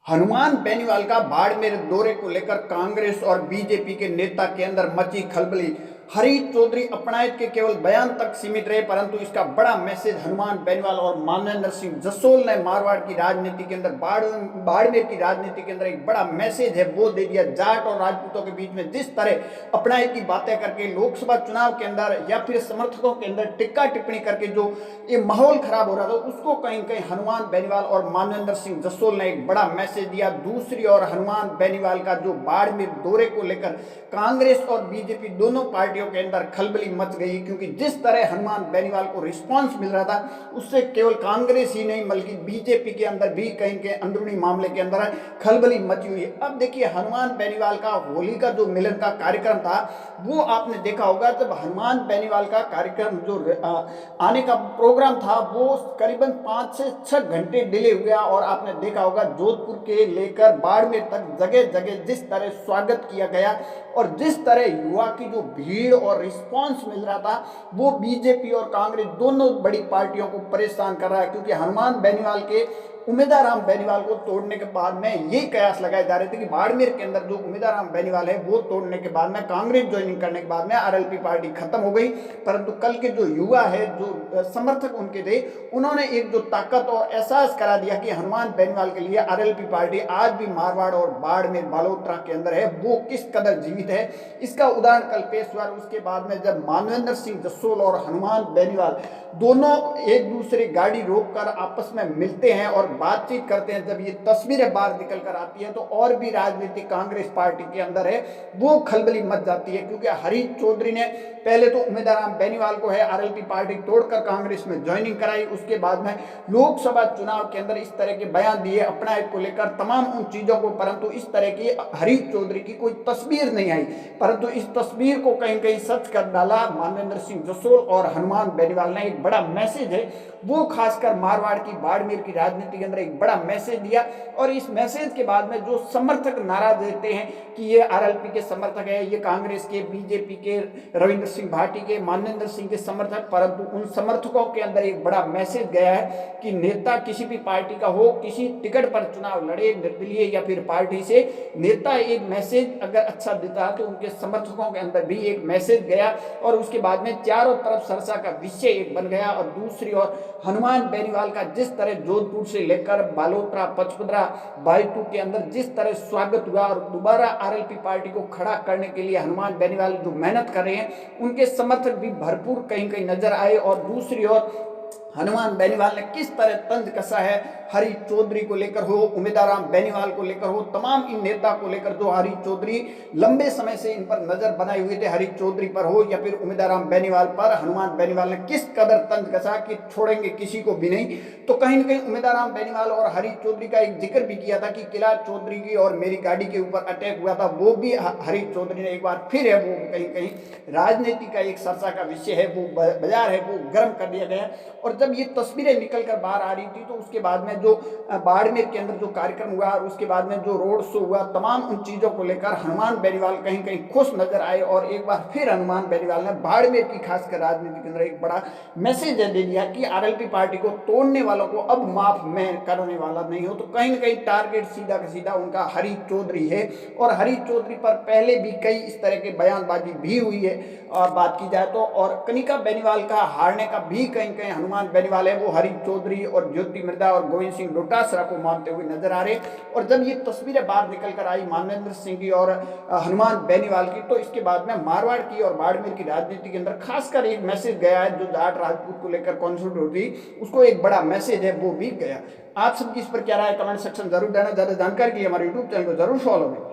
हनुमान बेनीवाल का बाड़मेर दौरे को लेकर कांग्रेस और बीजेपी के नेता के अंदर मची खलबली। हरीश चौधरी अपनायत के केवल बयान तक सीमित रहे, परंतु इसका बड़ा मैसेज हनुमान बेनीवाल और मानवेंद्र सिंह जसोल ने मारवाड़ की राजनीति के अंदर बाड़मेर की राजनीति के अंदर एक बड़ा मैसेज है वो दे दिया। जाट और राजपूतों के बीच में जिस तरह अपनायत की बातें करके लोकसभा चुनाव के अंदर या फिर समर्थकों के अंदर टिक्का टिप्पणी करके जो ये माहौल खराब हो रहा था, उसको कहीं कहीं हनुमान बेनीवाल और मानवेंद्र सिंह जसोल ने एक बड़ा मैसेज दिया। दूसरी ओर हनुमान बेनीवाल का जो बाड़मेर दौरे को लेकर कांग्रेस और बीजेपी दोनों पार्टियों के अंदर खलबली मच गई, क्योंकि जिस तरह हनुमान बेनीवाल को रिस्पांस मिल रहा था उससे केवल कांग्रेस ही नहीं बल्कि बीजेपी के अंदर भी कहीं के अंदरूनी मामले के अंदर खलबली मची हुई है। अब देखिए, हनुमान बेनीवाल का होली का जो मिलन का कार्यक्रम था वो आपने देखा होगा। जब हनुमान बेनीवाल का कार्यक्रम जो आने का प्रोग्राम था वो करीबन 5 से 6 घंटे डिले हो गया, और आपने देखा होगा जोधपुर के लेकर बाड़मेर तक जगह जगह जिस तरह स्वागत किया गया और जिस तरह युवा की जो भीड़ और रिस्पांस मिल रहा था वो बीजेपी और कांग्रेस दोनों बड़ी पार्टियों को परेशान कर रहा है। क्योंकि हनुमान बेनीवाल के उमेदाराम बेनीवाल को तोड़ने के बाद में ये कयास लगाए जा रहे थे कि बाड़मेर के अंदर जो उमेदाराम बेनीवाल है वो तोड़ने के बाद में कांग्रेस ज्वाइनिंग करने के बाद में आरएलपी पार्टी खत्म हो गई। परंतु कल के जो युवा है, जो समर्थक उनके थे, उन्होंने एक जो ताकत और एहसास करा दिया कि हनुमान बेनीवाल के लिए आरएलपी पार्टी आज भी मारवाड़ और बाड़मेर बालोतरा के अंदर है वो किस कदर जीवित है, इसका उदाहरण कल पेश हुआ। उसके बाद में जब मानवेंद्र सिंह जसोल और हनुमान बेनीवाल दोनों एक दूसरे गाड़ी रोककर आपस में मिलते हैं और बातचीत करते हैं, जब ये तस्वीरें बाहर निकल कर आती है तो और भी राजनीतिक कांग्रेस पार्टी के अंदर है वो खलबली मच जाती है। क्योंकि हरीश चौधरी ने पहले तो उमेदाराम बेनीवाल को है आरएलपी पार्टी तोड़कर कांग्रेस में ज्वाइनिंग कराई, उसके बाद में लोकसभा चुनाव के अंदर इस तरह के बयान दिए अपनायत को लेकर तमाम उन चीजों को, परंतु इस तरह की हरीश चौधरी की कोई तस्वीर नहीं आई। परंतु इस तस्वीर को कहीं कहीं सच कर डाला मानवेंद्र सिंह जसोल और हनुमान बेनीवाल ने। एक बड़ा मैसेज है वो खासकर मारवाड़ की बाड़मेर की राजनीति के अंदर एक बड़ा मैसेज दिया, और इस मैसेज के बाद में जो समर्थक नाराज रहते हैं कि ये आरएलपी के समर्थक है, ये कांग्रेस के, बीजेपी के, रविंद्र सिंह भाटी के, मानवेंद्र सिंह के समर्थक, परंतु उन समर्थकों के अंदर एक बड़ा मैसेज गया है कि नेता किसी भी पार्टी का हो, किसी टिकट पर चुनाव लड़े, निर्दलीय या फिर पार्टी से, नेता एक मैसेज अगर अच्छा देता है तो उनके समर्थकों के अंदर भी एक मैसेज गया, और उसके बाद में चारों तरफ चर्चा का विषय एक बन गया। और दूसरी ओर हनुमान बेनीवाल का जिस तरह जोधपुर से लेकर बालोतरा, पचपदरा, बायतू के अंदर जिस तरह स्वागत हुआ, और दोबारा आरएलपी पार्टी को खड़ा करने के लिए हनुमान बेनीवाल जो मेहनत कर रहे हैं उनके समर्थक भी भरपूर कहीं कहीं नजर आए। और दूसरी ओर हनुमान बेनीवाल ने किस तरह तंज कसा है हरीश चौधरी को लेकर हो, उमेदाराम बेनीवाल को लेकर हो, तमाम इन नेता को लेकर जो हरीश चौधरी लंबे समय से इन पर नजर बनाए हुए थे, हरीश चौधरी पर हो या फिर उमेदाराम बेनीवाल पर, हनुमान बेनीवाल ने किस कदर तंज कसा कि छोड़ेंगे किसी को भी नहीं। तो कहीं न कहीं उमेदाराम बेनीवाल और हरीश चौधरी का एक जिक्र भी किया था कि किला चौधरी की और मेरी गाड़ी के ऊपर अटैक हुआ था, वो भी हरीश चौधरी ने एक बार फिर है वो कहीं कहीं राजनीति का एक चर्चा का विषय है, वो बाजार है वो गर्म कर दिया गया। और जब ये तस्वीरें निकल कर बाहर आ रही थी तो उसके बाद में जो बाड़मेर के अंदर जो कार्यक्रम हुआ और उसके बाद में जो रोड शो हुआ, तमाम उन चीजों को लेकर हनुमान बेनीवाल कहीं कहीं खुश नजर आए, और एक बार फिर हनुमान बेनीवाल ने बाड़मेर की खासकर राजनीति के अंदर एक बड़ा मैसेज दे दिया कि आरएलपी पार्टी को तोड़ने वालों को अब माफ मैं करने वाला नहीं हूं। तो कहीं न कहीं टारगेट सीधा का सीधा उनका हरीश चौधरी है, और हरीश चौधरी पर पहले भी कई इस तरह के बयानबाजी भी हुई है और बात की जाए तो। और कनिका बेनीवाल का हारने का भी कहीं कहीं हनुमान बेनीवाल है वो हरीश चौधरी और ज्योति मिर्धा और गोविंद सिंह डोटासरा को मानते हुए नजर आ रहे। और जब ये तस्वीरें बाहर निकल कर आई मानवेंद्र सिंह की और हनुमान बेनीवाल की, तो इसके बाद में मारवाड़ की और बाड़मेर की राजनीति के अंदर खासकर एक मैसेज गया है जो जाट राजपूत को लेकर कॉन्फ्लिक्ट होती उसको एक बड़ा मैसेज है वो भी गया। आप सबकी इस पर क्या राय है कमेंट सेक्शन जरूर देना। ज्यादा जानकारी के लिए हमारे यूट्यूब चैनल को जरूर फॉलो करें।